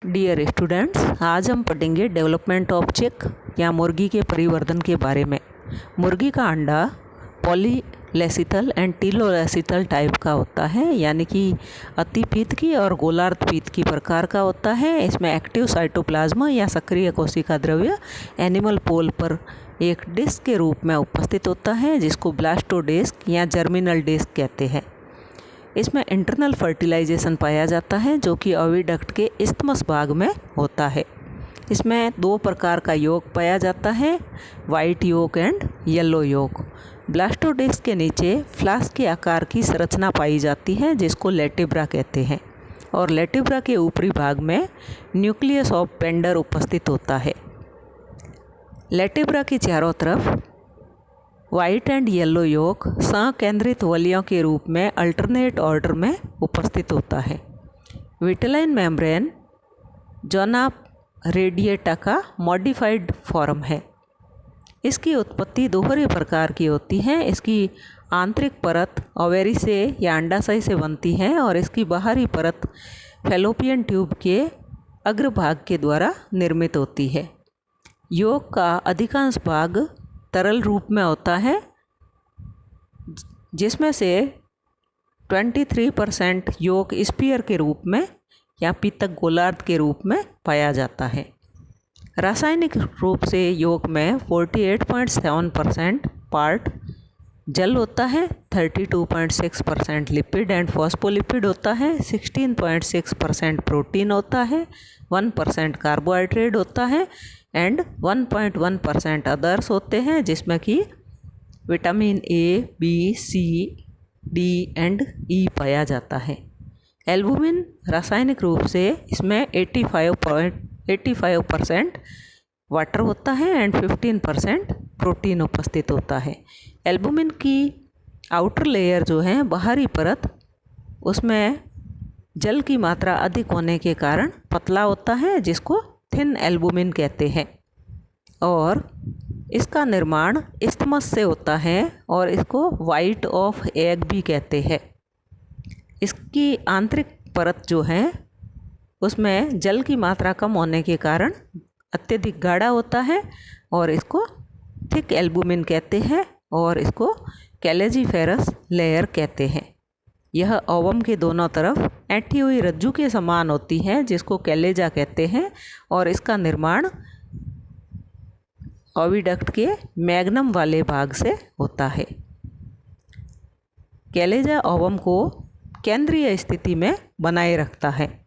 Dear students, आज हम पढ़ेंगे डेवलपमेंट ऑफ चिक या मुर्गी के परिवर्धन के बारे में। मुर्गी का अंडा पॉलीलेसिथल एंड टीलोलेसिथल टाइप का होता है, यानी कि अतिपीतकी और गोलार्धपीतकी प्रकार का होता है। इसमें एक्टिव साइटोप्लाज्म या सक्रिय कोशिका द्रव्य एनिमल पोल पर एक डिस्क के रूप में उपस्थित होता है, जिसको ब्लास्टोडेस्क या जर्मिनल डिस्क कहते हैं। इसमें इंटरनल फर्टिलाइजेशन पाया जाता है, जो कि ओविडक्ट के इस्थमस भाग में होता है। इसमें दो प्रकार का योग पाया जाता है, वाइट योग एंड येलो योग। ब्लास्टोडेस्क के नीचे फ्लास्क के आकार की संरचना पाई जाती है, जिसको लेटिब्रा कहते हैं, और लेटिब्रा के ऊपरी भाग में न्यूक्लियस ऑफ पेंडर उपस्थित होता है। लेटिब्रा के चारों तरफ वाइट एंड येलो योग संकेंद्रित वलियों के रूप में अल्टरनेट ऑर्डर में उपस्थित होता है। विटेलाइन मेम्ब्रेन जोना रेडिएटा का मॉडिफाइड फॉर्म है। इसकी उत्पत्ति दोहरे प्रकार की होती है। इसकी आंतरिक परत ओवेरी से या अंडाशय से बनती है, और इसकी बाहरी परत फैलोपियन ट्यूब के अग्रभाग के द्वारा निर्मित होती है। योग का अधिकांश भाग तरल रूप में होता है, जिसमें से 23% योग स्पीयर के रूप में या पीतक गोलार्ध के रूप में पाया जाता है। रासायनिक रूप से योग में 48.7% पार्ट जल होता है, 32.6% लिपिड एंड फॉस्फोलिपिड होता है, 16.6% प्रोटीन होता है, 1% कार्बोहाइड्रेट होता है एंड 1.1% अदर्स होते हैं, जिसमें कि vitamin A, B, C, D and E पाया जाता है। एल्बुमिन रासायनिक रूप से इसमें 85% वाटर होता है एंड 15% प्रोटीन उपस्थित होता है। एल्बुमिन की आउटर लेयर जो है, बाहरी परत, उसमें जल की मात्रा अधिक होने के कारण पतला होता है, जिसको थिन एल्बुमिन कहते हैं, और इसका निर्माण इस्थमस से होता है, और इसको वाइट ऑफ एग भी कहते हैं। इसकी आंतरिक परत जो है, उसमें जल की मात्रा कम होने के कारण अत्यधिक गाढ़ा होता है, और इसको थिक एल्बुमिन कहते हैं, और इसको कैलेजिफेरस लेयर कहते हैं। यह ओवम के दोनों तरफ ऐंठी हुई रज्जू के समान होती है, जिसको कैलेजा कहते हैं, और इसका निर्माण ओविडक्ट के मैग्नम वाले भाग से होता है। कैलेजा ओवम को केंद्रीय स्थिति में बनाए रखता है।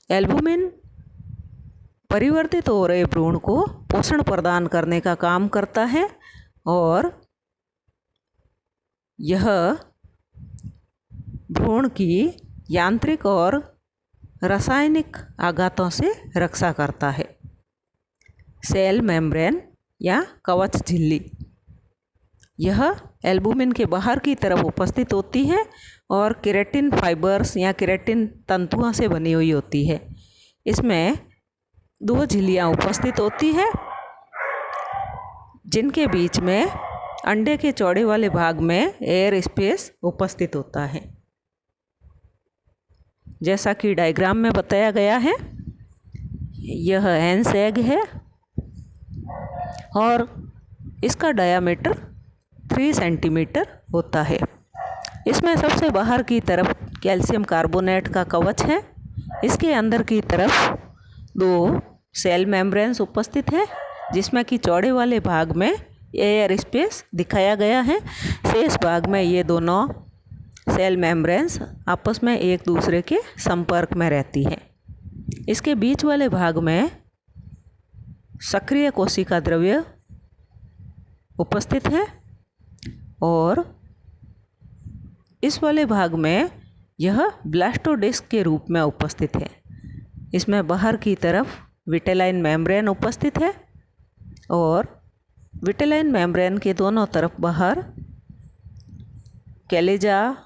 एल्बुमिन परिवर्तित हो रहे भ्रूण को पोषण प्रदान करने का काम करता है, और यह भ्रूण की यांत्रिक और रासायनिक आघातों से रक्षा करता है। सेल मेम्ब्रेन या कवच झिल्ली, यह एल्बुमिन के बाहर की तरफ उपस्थित होती है और केराटिन फाइबर्स या केराटिन तंतुओं से बनी हुई होती है। इसमें दो झिल्लियाँ उपस्थित होती है, जिनके बीच में अंडे के चौड़े वाले भाग में एयर स्पेस उपस्थित होता है, जैसा कि डायग्राम में बताया गया है। यह हेंस एग है, और इसका डायामीटर 3 सेंटीमीटर होता है। इसमें सबसे बाहर की तरफ कैल्शियम कार्बोनेट का कवच है। इसके अंदर की तरफ दो सेल मेम्ब्रेन्स उपस्थित है, जिसमें कि चौड़े वाले भाग में एयर स्पेस दिखाया गया है। शेष भाग में ये दोनों सेल मेम्ब्रेन्स आपस में एक दूसरे के संपर्क में रहती हैं। इसके बीच वाले भाग में सक्रिय कोशिका द्रव्य उपस्थित है, और इस वाले भाग में यह ब्लास्टोडेस्क के रूप में उपस्थित है। इसमें बाहर की तरफ विटेलाइन मेम्ब्रेन उपस्थित है, और विटेलाइन मेम्ब्रेन के दोनों तरफ बाहर कैलेजा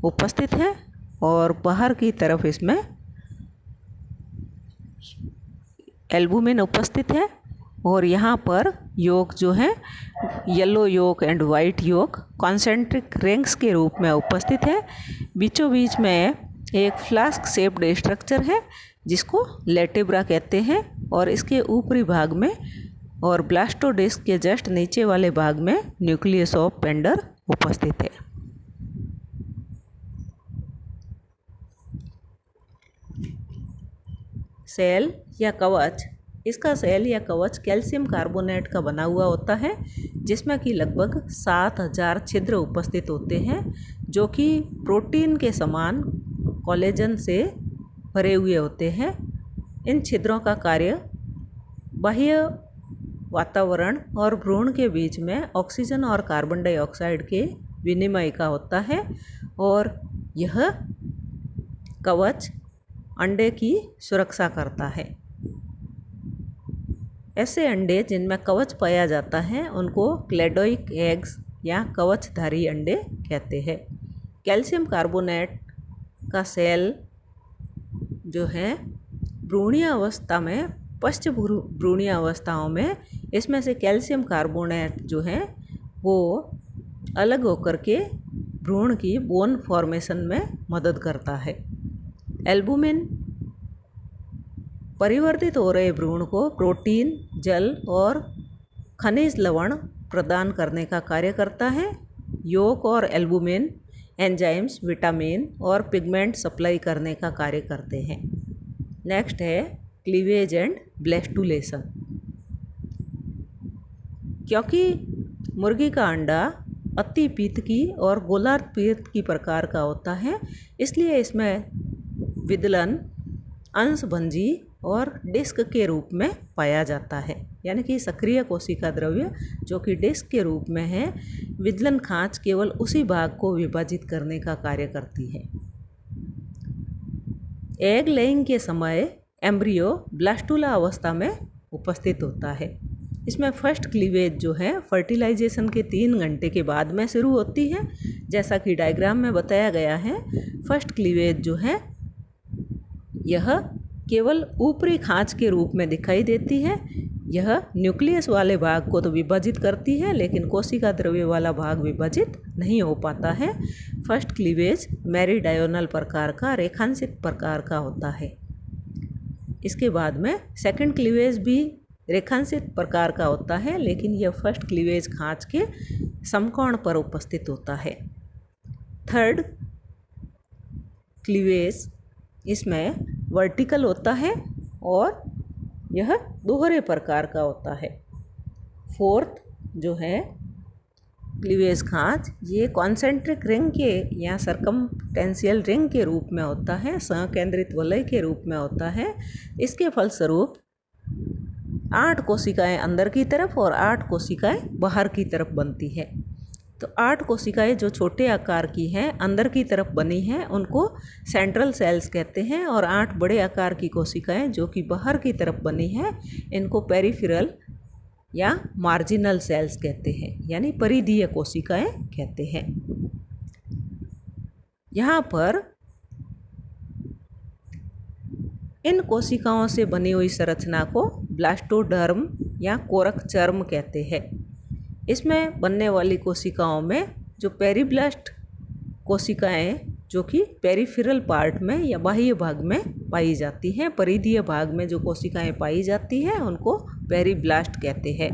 उपस्थित है, और बाहर की तरफ इसमें एल्बुमिन उपस्थित है, और यहाँ पर योग जो है, येलो योग एंड वाइट योग कॉन्सेंट्रिक रिंग्स के रूप में उपस्थित है। बीचों बीच में एक फ्लास्क शेप्ड स्ट्रक्चर है जिसको लेटेब्रा कहते हैं और इसके ऊपरी भाग में और ब्लास्टोडिस्क के जस्ट नीचे वाले भाग में न्यूक्लियस ऑफ पेंडर उपस्थित है। सेल या कवच, इसका सेल या कवच कैल्शियम कार्बोनेट का बना हुआ होता है जिसमें कि लगभग 7000 छिद्र उपस्थित होते हैं जो कि प्रोटीन के समान कोलेजन से भरे हुए होते हैं। इन छिद्रों का कार्य बाह्य वातावरण और भ्रूण के बीच में ऑक्सीजन और कार्बन डाइऑक्साइड के विनिमय का होता है और यह कवच अंडे की सुरक्षा करता है। ऐसे अंडे जिनमें कवच पाया जाता है उनको क्लेडोइक एग्स या कवचधारी अंडे कहते हैं। कैल्शियम कार्बोनेट का सेल जो है भ्रूणीय अवस्था में, पश्च भ्रूणीय अवस्थाओं में इसमें से कैल्शियम कार्बोनेट जो है वो अलग होकर के भ्रूण की बोन फॉर्मेशन में मदद करता है। एल्बुमिन परिवर्तित हो रहे भ्रूण को प्रोटीन, जल और खनिज लवण प्रदान करने का कार्य करता है। योक और एल्बुमिन एंजाइम्स, विटामिन और पिगमेंट सप्लाई करने का कार्य करते हैं। नेक्स्ट है क्लीवेज एंड ब्लेस्टुलेशन। क्योंकि मुर्गी का अंडा अति पीतकी और गोलार्ध पीतकी प्रकार का होता है इसलिए इसमें विदलन अंशभंजी और डिस्क के रूप में पाया जाता है, यानी कि सक्रिय कोशिका द्रव्य जो कि डिस्क के रूप में है। विदलन खांच केवल उसी भाग को विभाजित करने का कार्य करती है। एग लेइंग के समय एम्ब्रियो ब्लास्टुला अवस्था में उपस्थित होता है। इसमें फर्स्ट क्लीवेज जो है फर्टिलाइजेशन के 3 घंटे के बाद में शुरू होती है। जैसा कि डायग्राम में बताया गया है, फर्स्ट क्लीवेज जो है यह केवल ऊपरी खांच के रूप में दिखाई देती है। यह न्यूक्लियस वाले भाग को तो विभाजित करती है लेकिन कोशिका द्रव्य वाला भाग विभाजित नहीं हो पाता है। फर्स्ट क्लीवेज मेरिडायोनल प्रकार का, रेखांशित प्रकार का होता है। इसके बाद में सेकंड क्लीवेज भी रेखांशित प्रकार का होता है लेकिन यह फर्स्ट क्लीवेज खांच के समकोण पर उपस्थित होता है। थर्ड क्लीवेज इसमें वर्टिकल होता है और यह दोहरे प्रकार का होता है। फोर्थ जो है क्लीवेज खांच, ये कॉन्सेंट्रिक रिंग के या सर्कमटेंशियल रिंग के रूप में होता है, संकेंद्रित वलय के रूप में होता है। इसके फलस्वरूप 8 कोशिकाएं अंदर की तरफ और 8 कोशिकाएं बाहर की तरफ बनती है। तो 8 कोशिकाएं जो छोटे आकार की हैं अंदर की तरफ बनी हैं उनको सेंट्रल सेल्स कहते हैं और 8 बड़े आकार की कोशिकाएं जो कि बाहर की तरफ बनी हैं इनको पेरिफेरल या मार्जिनल सेल्स कहते हैं, यानी परिधीय कोशिकाएं कहते हैं। यहाँ पर इन कोशिकाओं से बनी हुई संरचना को ब्लास्टोडर्म या कोरक चर्म कहते हैं। इसमें बनने वाली कोशिकाओं में जो पेरिब्लास्ट कोशिकाएं जो कि पेरिफेरल पार्ट में या बाह्य भाग में पाई जाती हैं, परिधीय भाग में जो कोशिकाएं पाई जाती हैं उनको पेरिब्लास्ट कहते हैं।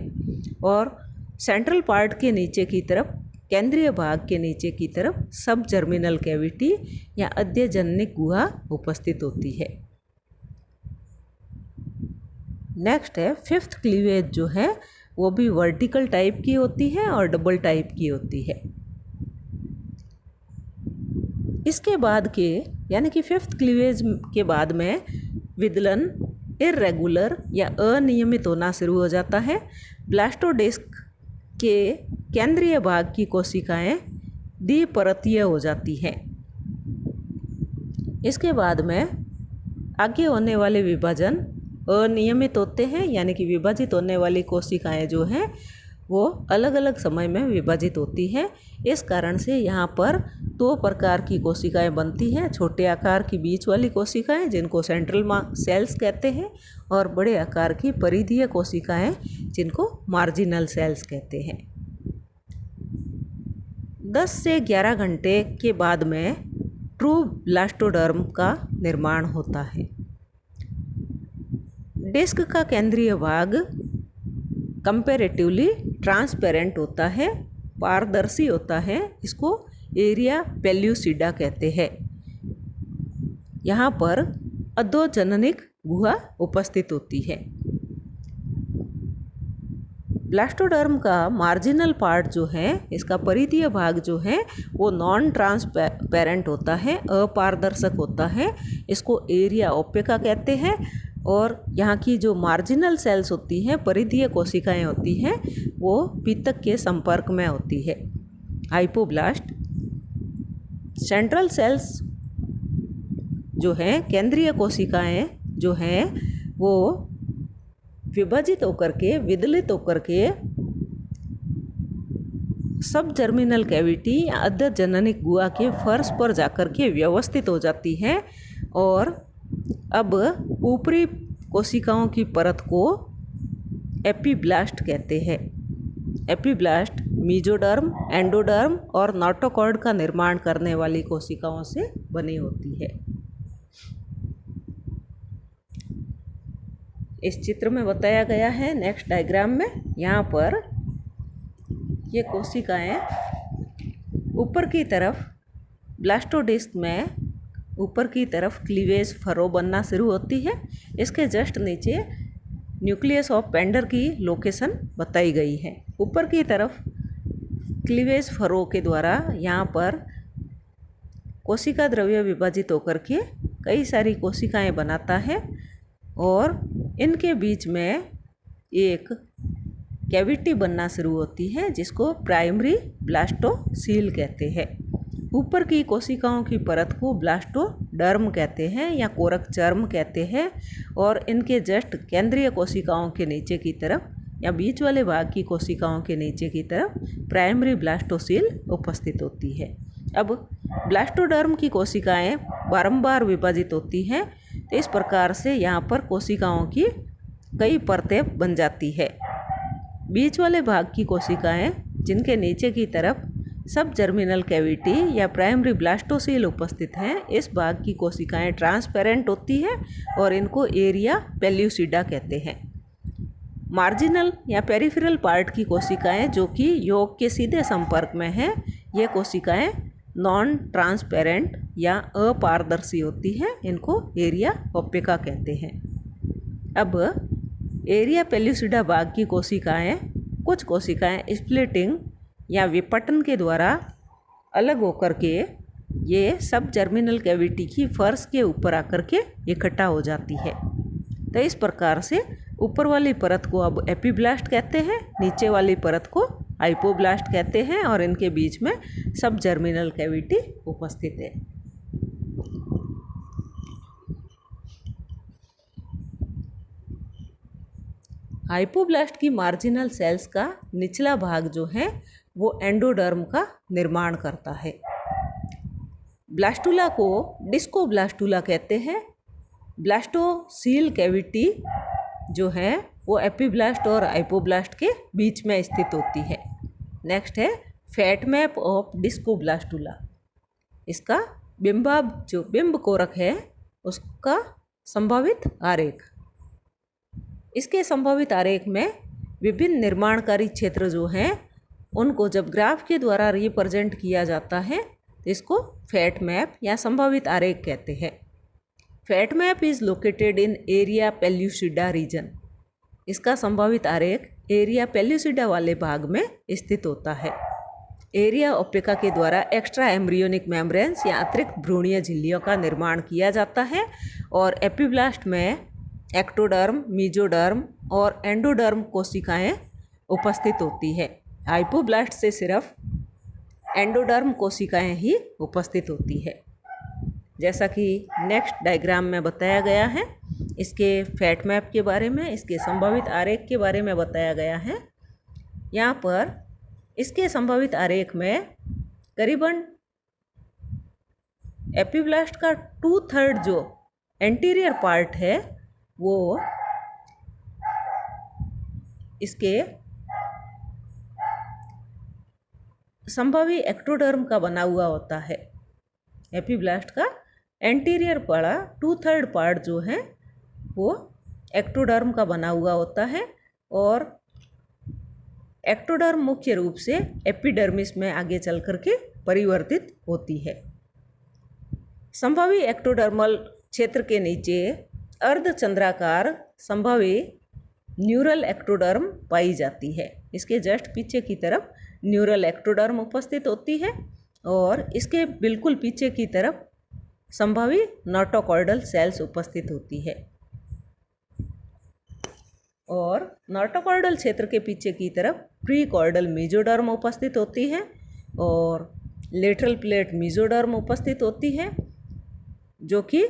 और सेंट्रल पार्ट के नीचे की तरफ, केंद्रीय भाग के नीचे की तरफ सब जर्मिनल कैविटी या अध्यजनिक गुहा उपस्थित होती है। नेक्स्ट है फिफ्थ क्लीवेज जो है वो भी वर्टिकल टाइप की होती है और डबल टाइप की होती है। इसके बाद के यानी कि फिफ्थ क्लीवेज के बाद में विदलन इर्रेगुलर या अनियमित होना शुरू हो जाता है। ब्लास्टोडिस्क के केंद्रीय भाग की कोशिकाएं द्विपरतीय हो जाती हैं। इसके बाद में आगे होने वाले विभाजन अनियमित होते हैं, यानी कि विभाजित होने वाली कोशिकाएं जो हैं वो अलग अलग समय में विभाजित होती हैं। इस कारण से यहाँ पर 2 प्रकार की कोशिकाएं बनती हैं, छोटे आकार की बीच वाली कोशिकाएं जिनको सेंट्रल सेल्स कहते हैं और बड़े आकार की परिधीय कोशिकाएं जिनको मार्जिनल सेल्स कहते हैं। 10 से 11 घंटे के बाद में ट्रू ब्लास्टोडर्म का निर्माण होता है। डिस्क का केंद्रीय भाग कंपैरेटिवली ट्रांसपेरेंट होता है, पारदर्शी होता है। इसको एरिया पेल्यूसिडा कहते हैं। यहाँ पर अधोजननिक गुहा उपस्थित होती है। ब्लास्टोडर्म का मार्जिनल पार्ट जो है, इसका परिधीय भाग जो है वो नॉन ट्रांसपेरेंट होता है, अपारदर्शक होता है। इसको एरिया ओपेका कहते हैं। और यहाँ की जो मार्जिनल सेल्स होती हैं, परिधीय कोशिकाएं होती हैं, वो पीतक के संपर्क में होती है। हाइपोब्लास्ट सेंट्रल सेल्स जो हैं, केंद्रीय कोशिकाएं जो हैं, वो विभाजित होकर के, विदलित होकर के सब जर्मिनल कैविटी या अधजननिक गुहा के फर्श पर जाकर के व्यवस्थित हो जाती है। और अब ऊपरी कोशिकाओं की परत को एपीब्लास्ट कहते हैं। एपीब्लास्ट मीजोडर्म, एंडोडर्म और नोटोकॉर्ड का निर्माण करने वाली कोशिकाओं से बनी होती है। इस चित्र में बताया गया है नेक्स्ट डायग्राम में, यहाँ पर ये कोशिकाएं ऊपर की तरफ ब्लास्टोडिस्क में ऊपर की तरफ क्लीवेज फरो बनना शुरू होती है। इसके जस्ट नीचे न्यूक्लियस ऑफ पेंडर की लोकेशन बताई गई है। ऊपर की तरफ क्लीवेज फरो के द्वारा यहाँ पर कोशिका द्रव्य विभाजित होकर के कई सारी कोशिकाएं बनाता है और इनके बीच में एक कैविटी बनना शुरू होती है जिसको प्राइमरी ब्लास्टोसील कहते हैं। ऊपर की कोशिकाओं की परत को ब्लास्टोडर्म कहते हैं या कोरक चर्म कहते हैं। और इनके जस्ट केंद्रीय कोशिकाओं के नीचे की तरफ या बीच वाले भाग की कोशिकाओं के नीचे की तरफ प्राइमरी ब्लास्टोसील उपस्थित होती है। अब ब्लास्टोडर्म की कोशिकाएं बारंबार विभाजित होती हैं, तो इस प्रकार से यहाँ पर कोशिकाओं की कई परतें बन जाती है। बीच वाले भाग की कोशिकाएं जिनके नीचे की तरफ सब जर्मिनल कैविटी या प्राइमरी ब्लास्टोसील उपस्थित हैं, इस भाग की कोशिकाएं ट्रांसपेरेंट होती हैं और इनको एरिया पेल्यूसिडा कहते हैं। मार्जिनल या पेरिफेरल पार्ट की कोशिकाएं जो कि यॉर्क के सीधे संपर्क में हैं, ये कोशिकाएं नॉन ट्रांसपेरेंट या अपारदर्शी होती हैं। इनको एरिया ओपेका कहते हैं। अब एरिया पेल्यूसिडा भाग की कोशिकाएं, कुछ कोशिकाएं स्प्लिटिंग या विपटन के द्वारा अलग होकर के ये सब जर्मिनल कैविटी की फर्श के ऊपर आकर के इकट्ठा हो जाती है। तो इस प्रकार से ऊपर वाली परत को अब एपीब्लास्ट कहते हैं, नीचे वाली परत को हाइपोब्लास्ट कहते हैं और इनके बीच में सब जर्मिनल कैविटी उपस्थित है। हाइपोब्लास्ट की मार्जिनल सेल्स का निचला भाग जो है वो एंडोडर्म का निर्माण करता है। ब्लास्टुला को डिस्कोब्लास्टुला कहते हैं। ब्लास्टोसील कैविटी जो है वो एपीब्लास्ट और हाइपोब्लास्ट के बीच में स्थित होती है। नेक्स्ट है फैट मैप ऑफ डिस्कोब्लास्टुला। इसका जो बिंब कोरक है उसका संभावित आरेख। इसके संभावित आरेख में विभिन्न निर्माणकारी क्षेत्र जो हैं उनको जब ग्राफ के द्वारा रिप्रेजेंट किया जाता है तो इसको फैट मैप या संभावित आरेख कहते हैं। Fate map is located in area pellucida region. इसका संभावित आरेख एरिया पेल्यूसिडा वाले भाग में स्थित होता है। एरिया ओपेका के द्वारा एक्स्ट्रा एम्ब्रियोनिक मेम्ब्रेन्स या अतिरिक्त भ्रूणीय झिल्लियों का निर्माण किया जाता है और एपीब्लास्ट में एक्टोडर्म, मीजोडर्म और एंडोडर्म कोशिकाएं उपस्थित होती है। हाइपोब्लास्ट से सिर्फ एंडोडर्म कोशिकाएं ही उपस्थित होती है। जैसा कि नेक्स्ट डायग्राम में बताया गया है, इसके फैट मैप के बारे में, इसके संभावित आरेख के बारे में बताया गया है। यहाँ पर इसके संभावित आरेख में करीबन एपीब्लास्ट का 2/3 जो एंटीरियर पार्ट है वो इसके संभावी एक्टोडर्म का बना हुआ होता है। एपीब्लास्ट का एंटीरियर वाला 2/3 पार्ट जो है वो एक्टोडर्म का बना हुआ होता है और एक्टोडर्म मुख्य रूप से एपिडर्मिस में आगे चल करके परिवर्तित होती है। संभावी एक्टोडर्मल क्षेत्र के नीचे अर्धचंद्राकार संभावी न्यूरल एक्टोडर्म पाई जाती है। इसके जस्ट पीछे की तरफ न्यूरल एक्टोडर्म उपस्थित होती है और इसके बिल्कुल पीछे की तरफ संभावी नोटोकॉर्डल सेल्स उपस्थित होती है और नोटोकॉर्डल क्षेत्र के पीछे की तरफ प्रीकॉर्डल मेसोडर्म उपस्थित होती है और लेटरल प्लेट मेसोडर्म उपस्थित होती है जो कि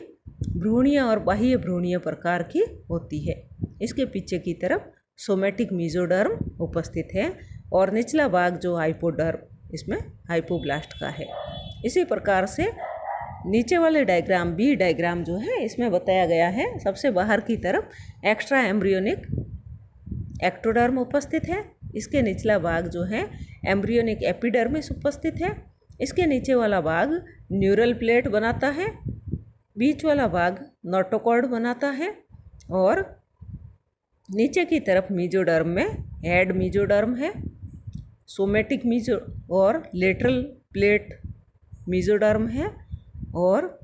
भ्रूणीय और बाह्य भ्रूणीय प्रकार की होती है। इसके पीछे की तरफ सोमेटिक मेसोडर्म उपस्थित है और निचला भाग जो हाइपोडर्म इसमें हाइपोब्लास्ट का है। इसी प्रकार से नीचे वाले डायग्राम बी डायग्राम जो है इसमें बताया गया है सबसे बाहर की तरफ एक्स्ट्रा एम्ब्रियोनिक एक्टोडर्म उपस्थित है। इसके निचला भाग जो है एम्ब्रियोनिक एपिडर्मिस उपस्थित है। इसके नीचे वाला भाग न्यूरल प्लेट बनाता है, बीच वाला भाग नोटोकॉर्ड बनाता है और नीचे की तरफ मेसोडर्म में हेड मेसोडर्म है, सोमेटिक मेसो और लेटरल प्लेट मेसोडर्म है और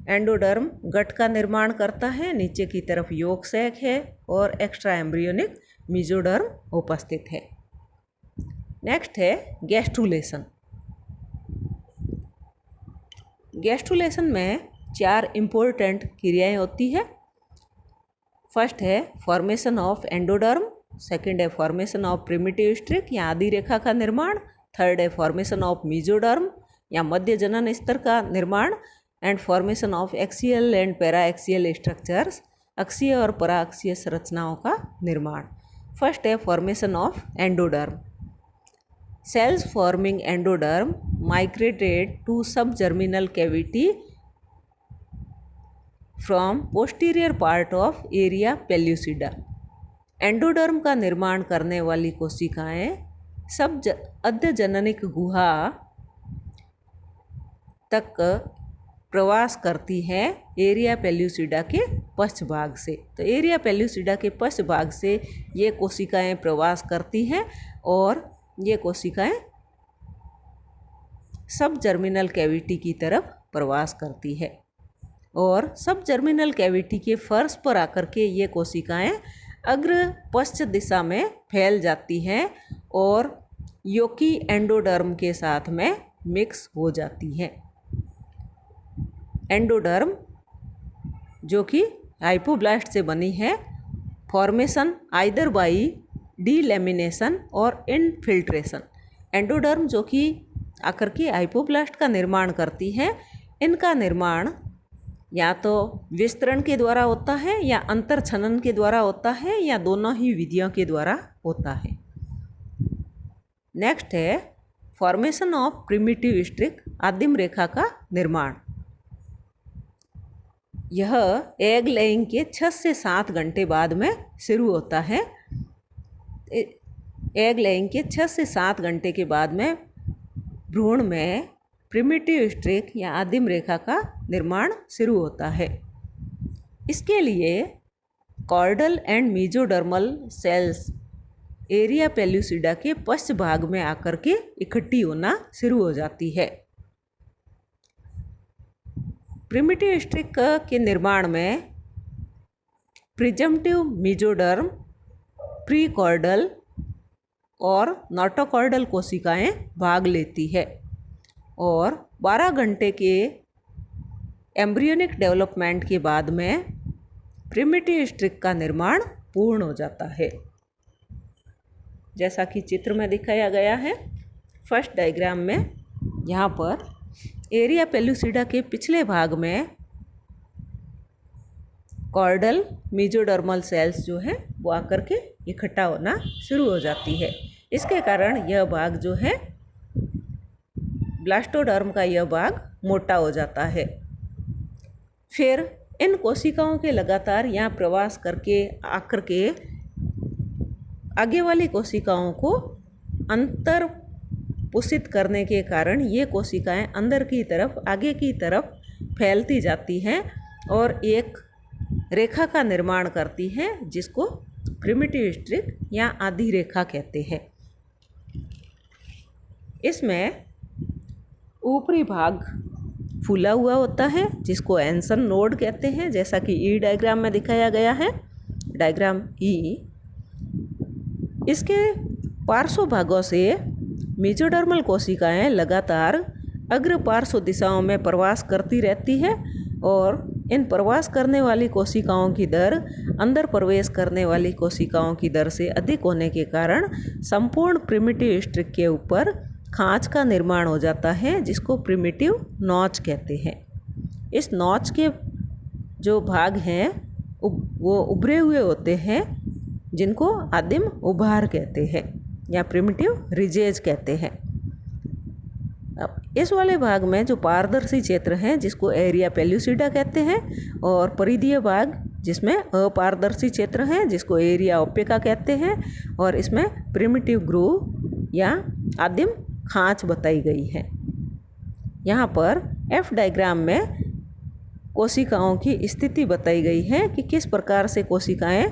एंडोडर्म गट का निर्माण करता है। नीचे की तरफ यॉर्क सैक है और एक्स्ट्रा एम्ब्रियोनिक मेसोडर्म उपस्थित है। नेक्स्ट है गैस्ट्रुलेशन। गैस्ट्रुलेशन में 4 इम्पोर्टेंट क्रियाएं होती है। फर्स्ट है फॉर्मेशन ऑफ एंडोडर्म, सेकंड है फॉर्मेशन ऑफ प्रिमिटिव स्ट्रिक या आदि रेखा का निर्माण, थर्ड है फॉर्मेशन ऑफ मेसोडर्म या मध्य जनन स्तर का निर्माण and formation of axial and para axial structures, अक्षीय और पराअक्षीय संरचनाओं का निर्माण। फर्स्ट है formation of endoderm. Cells forming endoderm migrated to subgerminal cavity from posterior part of area pellucida। Endoderm का निर्माण करने वाली कोशिकाएं अध्यजननिक गुहा तक प्रवास करती हैं एरिया पेल्यूसिडा के पश्च भाग से। तो एरिया पेल्यूसिडा के पश्च भाग से ये कोशिकाएं प्रवास करती हैं और ये कोशिकाएं सब जर्मिनल कैविटी की तरफ प्रवास करती है और सब जर्मिनल कैविटी के फर्श पर आकर के ये कोशिकाएं अग्र पश्च दिशा में फैल जाती हैं और योकी एंडोडर्म के साथ में मिक्स हो जाती हैं। एंडोडर्म जो कि हाइपोब्लास्ट से बनी है, फॉर्मेशन आइदर बाई डीलैमिनेशन और इनफिल्ट्रेशन। एंडोडर्म जो कि आकर के हाइपोब्लास्ट का निर्माण करती है, इनका निर्माण या तो विस्तरण के द्वारा होता है या अंतरछनन के द्वारा होता है या दोनों ही विधियों के द्वारा होता है। नेक्स्ट है फॉर्मेशन ऑफ प्रिमिटिव स्ट्रिक, आदिम रेखा का निर्माण। यह एग लेइंग के 6 से 7 घंटे बाद में शुरू होता है। एग लेइंग के 6 से 7 घंटे के बाद में भ्रूण में प्रिमिटिव स्ट्रिक या आदिम रेखा का निर्माण शुरू होता है। इसके लिए chordal and mesodermal cells area pellucida के पश्च भाग में आकर के इकट्ठी होना शुरू हो जाती है। प्रिमिटिव स्ट्रिक के निर्माण में प्रिजम्पटिव मेसोडर्म, प्रीकॉर्डल और नोटोकॉर्डल कोशिकाएं भाग लेती है और 12 घंटे के एम्ब्रियोनिक डेवलपमेंट के बाद में प्रिमिटिव स्ट्रिक का निर्माण पूर्ण हो जाता है, जैसा कि चित्र में दिखाया गया है। फर्स्ट डायग्राम में यहाँ पर एरिया पेल्यूसिडा के पिछले भाग में कॉर्डल मेसोडर्मल सेल्स जो है वो आकर के इकट्ठा होना शुरू हो जाती है। इसके कारण यह भाग जो है ब्लास्टोडर्म का यह भाग मोटा हो जाता है। फिर इन कोशिकाओं के लगातार यहाँ प्रवास करके आकर के आगे वाली कोशिकाओं को अंतर पोषित करने के कारण ये कोशिकाएं अंदर की तरफ, आगे की तरफ फैलती जाती हैं और एक रेखा का निर्माण करती हैं जिसको प्रिमिटिव स्ट्रिक या आधी रेखा कहते हैं। इसमें ऊपरी भाग फूला हुआ होता है जिसको एंसन नोड कहते हैं, जैसा कि ई डायग्राम में दिखाया गया है, डायग्राम ई। इसके पार्श्व भागों से मेसोडर्मल कोशिकाएं लगातार अग्र पार्श्व दिशाओं में प्रवास करती रहती है और इन प्रवास करने वाली कोशिकाओं की दर अंदर प्रवेश करने वाली कोशिकाओं की दर से अधिक होने के कारण संपूर्ण प्रिमिटिव स्ट्रिक के ऊपर खांच का निर्माण हो जाता है जिसको प्रिमिटिव नॉच कहते हैं। इस नॉच के जो भाग हैं वो उभरे हुए होते हैं जिनको आदिम उभार कहते हैं या प्रिमिटिव रिजेज कहते हैं। अब इस वाले भाग में जो पारदर्शी क्षेत्र हैं जिसको एरिया पेल्यूसिडा कहते हैं और परिधीय भाग जिसमें अपारदर्शी क्षेत्र हैं जिसको एरिया ओपेका कहते हैं और इसमें प्रिमिटिव ग्रूव या आदिम खांच बताई गई है। यहाँ पर एफ डायग्राम में कोशिकाओं की स्थिति बताई गई है कि किस प्रकार से कोशिकाएं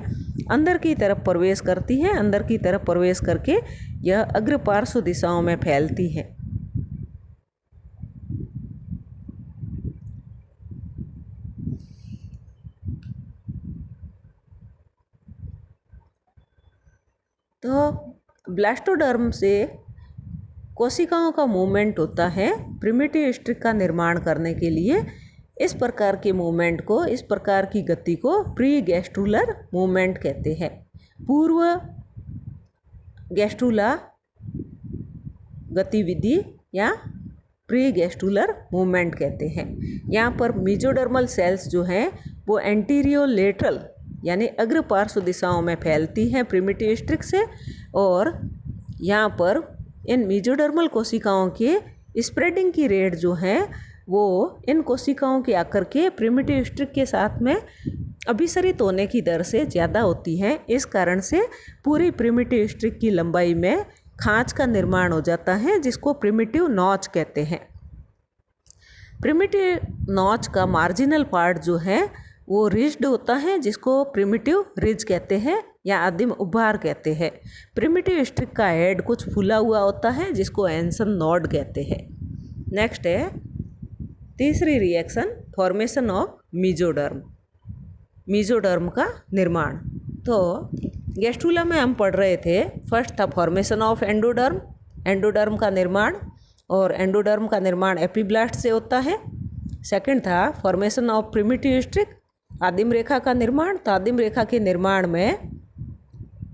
अंदर की तरफ प्रवेश करती हैं, अंदर की तरफ प्रवेश करके यह अग्र पार्श्व दिशाओं में फैलती हैं। तो ब्लास्टोडर्म से कोशिकाओं का मूवमेंट होता है प्रिमिटिव स्ट्रिक का निर्माण करने के लिए। इस प्रकार के मूवमेंट को, इस प्रकार की गति को प्री गैस्ट्रुलर मूवमेंट कहते हैं। पूर्व गैस्ट्रुला गतिविधि या प्री गैस्ट्रुलर मूवमेंट कहते हैं। यहाँ पर मेसोडर्मल सेल्स जो हैं वो एंटीरियो लेटरल यानी अग्र पार्श्व दिशाओं में फैलती हैं प्रिमिटिव स्ट्रिक से और यहाँ पर इन मेसोडर्मल कोशिकाओं के स्प्रेडिंग की रेट जो है वो इन कोशिकाओं के आकर के प्रिमिटिव स्ट्रिक के साथ में अभिसरित होने की दर से ज़्यादा होती है। इस कारण से पूरी प्रिमिटिव स्ट्रिक की लंबाई में खांच का निर्माण हो जाता है जिसको प्रिमिटिव नॉच कहते हैं। प्रिमिटिव नॉच का मार्जिनल पार्ट जो है वो रिज्ड होता है जिसको प्रिमिटिव रिज कहते हैं या आदिम उभार कहते हैं। प्रिमिटिव स्ट्रिक का हेड कुछ फूला हुआ होता है जिसको एंसन नोड कहते हैं। नेक्स्ट है तीसरी reaction, formation of mesoderm, mesoderm का निर्माण। तो गैस्ट्रुला में हम पढ़ रहे थे, फर्स्ट था फॉर्मेशन ऑफ एंडोडर्म, एंडोडर्म का निर्माण, और एंडोडर्म का निर्माण एपिब्लास्ट से होता है। सेकंड था फॉर्मेशन ऑफ प्रिमिटिव स्ट्रिक, आदिम रेखा का निर्माण। तो आदिम रेखा के निर्माण में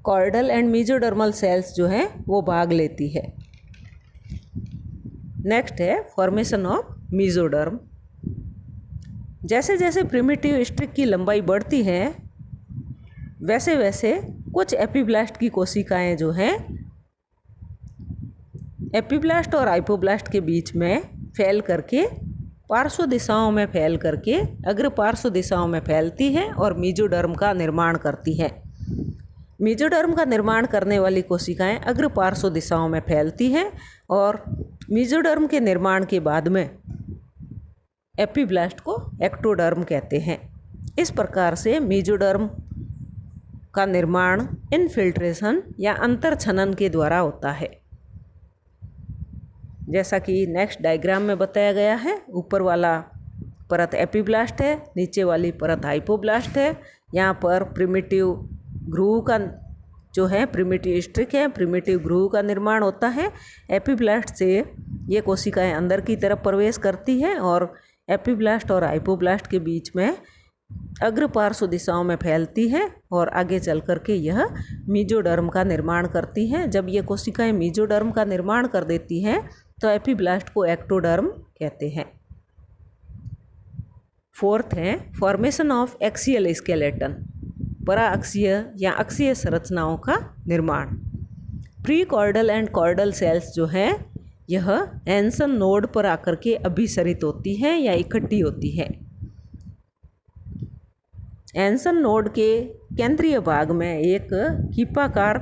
कॉर्डल एंड मेसोडर्मल सेल्स जो हैं वो भाग लेती है। नेक्स्ट है फॉर्मेशन ऑफ मेसोडर्म। जैसे जैसे प्रिमिटिव स्ट्रिक की लंबाई बढ़ती है वैसे वैसे कुछ एपिब्लास्ट की कोशिकाएं जो हैं एपिब्लास्ट और हाइपोब्लास्ट के बीच में फैल करके पार्श्व दिशाओं में फैल करके अग्र पार्श्व दिशाओं में फैलती है और मेसोडर्म का निर्माण करती है। मेसोडर्म का निर्माण करने वाली कोशिकाएं अग्र पार्श्व दिशाओं में फैलती हैं और मेसोडर्म के निर्माण के बाद में एपिब्लास्ट को एक्टोडर्म कहते हैं। इस प्रकार से मेसोडर्म का निर्माण इनफिल्ट्रेशन या अंतर्छनन के द्वारा होता है, जैसा कि नेक्स्ट डायग्राम में बताया गया है। ऊपर वाला परत एपिब्लास्ट है, नीचे वाली परत हाइपोब्लास्ट है। यहाँ पर प्रिमिटिव ग्रूव का जो है प्रिमिटिव स्ट्रिक है, प्रिमिटिव ग्रूव का निर्माण होता है। एपिब्लास्ट से ये कोशिकाएं अंदर की तरफ प्रवेश करती हैं और एपिब्लास्ट और हाइपोब्लास्ट के बीच में अग्र पार्श्व दिशाओं में फैलती है और आगे चल कर के यह मेसोडर्म का निर्माण करती हैं। जब ये कोशिकाएं मेसोडर्म का निर्माण कर देती हैं तो एपिब्लास्ट को एक्टोडर्म कहते हैं। फोर्थ है फॉर्मेशन ऑफ एक्सियल स्केलेटन, पराअक्षीय या अक्षीय संरचनाओं का निर्माण। Prechordal and chordal cells जो है यह एंसन नोड पर आकर के अभिसरित होती हैं या इकट्ठी होती हैं। एंसन नोड के केंद्रीय भाग में एक कीपाकार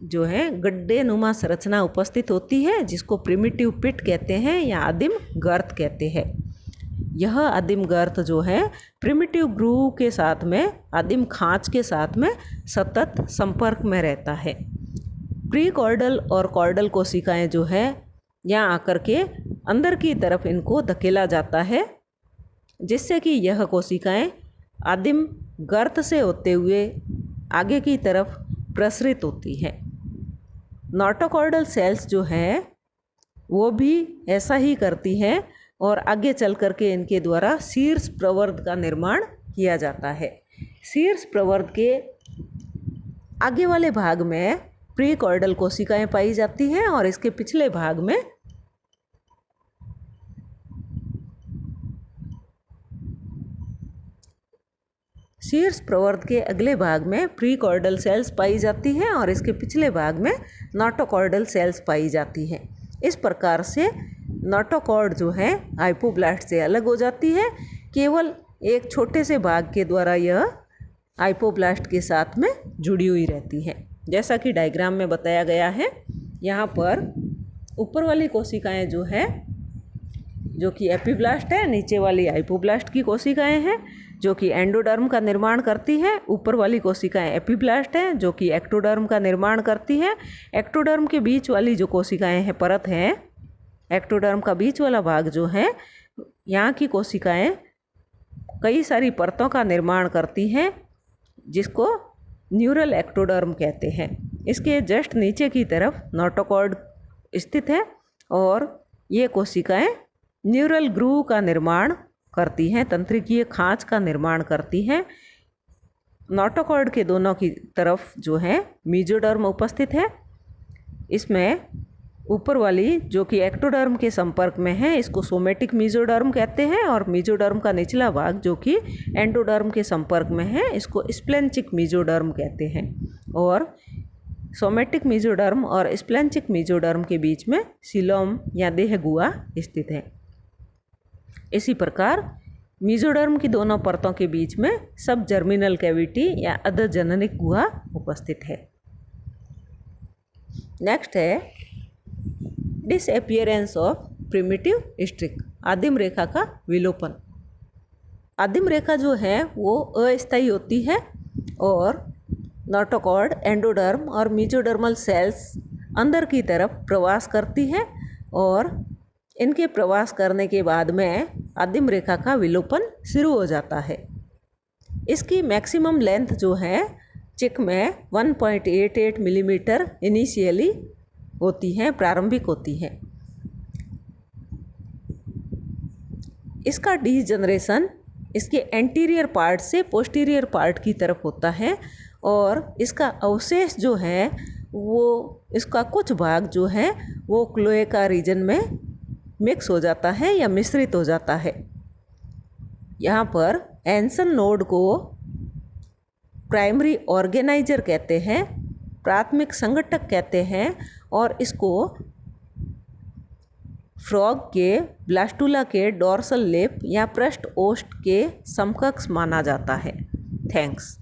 जो है गड्ढे नुमा संरचना उपस्थित होती है, जिसको प्रिमिटिव पिट कहते हैं या आदिम गर्त कहते हैं। यह आदिम गर्त जो है प्रिमिटिव ग्रूव के साथ में, आदिम खांच के साथ में सतत संपर्क में रहता है। प्री कॉर्डल और कॉर्डल कोशिकाएं जो है यहाँ आकर के अंदर की तरफ इनको धकेला जाता है, जिससे कि यह कोशिकाएं आदिम गर्त से होते हुए आगे की तरफ प्रसरित होती हैं। नोटोकॉर्डल सेल्स जो हैं वो भी ऐसा ही करती हैं और आगे चल कर के इनके द्वारा शीर्ष प्रवर्ध का निर्माण किया जाता है। शीर्ष प्रवर्ध के आगे वाले भाग में प्री कॉर्डल कोशिकाएं पाई जाती हैं और इसके पिछले भाग में शीर्ष प्रवर्ध के अगले भाग में प्री कॉर्डल सेल्स पाई जाती हैं और इसके पिछले भाग में नोटोकॉर्डल सेल्स पाई जाती हैं। इस प्रकार से नोटोकॉर्ड जो है हाइपोब्लास्ट से अलग हो जाती है। केवल एक छोटे से भाग के द्वारा यह हाइपोब्लास्ट के साथ में जुड़ी हुई रहती है। जैसा कि डायग्राम में बताया गया है, यहाँ पर ऊपर वाली कोशिकाएं जो है जो कि एपिब्लास्ट है, नीचे वाली हाइपोब्लास्ट की कोशिकाएं हैं जो कि एंडोडर्म का निर्माण करती हैं। ऊपर वाली कोशिकाएं एपिब्लास्ट हैं जो कि एक्टोडर्म का निर्माण करती हैं। एक्टोडर्म के बीच वाली जो कोशिकाएं हैं, परत हैं, एक्टोडर्म का बीच वाला भाग जो है, यहाँ की कोशिकाएं कई सारी परतों का निर्माण करती हैं, जिसको न्यूरल एक्टोडर्म कहते हैं। इसके जस्ट नीचे की तरफ नोटोकॉर्ड स्थित है और ये कोशिकाएं न्यूरल ग्रूव का निर्माण करती हैं, तंत्रिकीय खांच का निर्माण करती हैं। नोटोकॉर्ड के दोनों की तरफ जो है मेसोडर्म उपस्थित है। इसमें ऊपर वाली जो कि एक्टोडर्म के संपर्क में है, इसको सोमेटिक मेसोडर्म कहते हैं और मेसोडर्म का निचला भाग जो कि एंडोडर्म के संपर्क में है, इसको स्प्लेंचिक मेसोडर्म कहते हैं। और सोमेटिक मेसोडर्म और स्प्लेंचिक मेसोडर्म के बीच में सीलोम या देह गुहा स्थित है। इसी प्रकार मेसोडर्म की दोनों परतों के बीच में सब जर्मिनल कैविटी या अधजननिक गुहा उपस्थित है। नेक्स्ट है डिसअपियरेंस ऑफ प्रिमिटिव स्ट्रिक, आदिम रेखा का विलोपन। आदिम रेखा जो है वो अस्थायी होती है और नोटोकॉर्ड, एंडोडर्म और मेसोडर्मल सेल्स अंदर की तरफ प्रवास करती है और इनके प्रवास करने के बाद में आदिम रेखा का विलोपन शुरू हो जाता है। इसकी मैक्सिमम लेंथ जो है चिक में 1.88 मिलीमीटर इनिशियली होती हैं, प्रारंभिक होती हैं। इसका डीजनरेशन इसके एंटीरियर पार्ट से पोस्टीरियर पार्ट की तरफ होता है और इसका अवशेष जो है वो, इसका कुछ भाग जो है वो क्लोएका रीजन में मिक्स हो जाता है या मिश्रित हो जाता है। यहाँ पर एंसन नोड को प्राइमरी ऑर्गेनाइजर कहते हैं, प्राथमिक संगठक कहते हैं और इसको फ्रॉग के ब्लास्टुला के डोर्सल लेप या पृष्ठ ओष्ठ के समकक्ष माना जाता है। थैंक्स।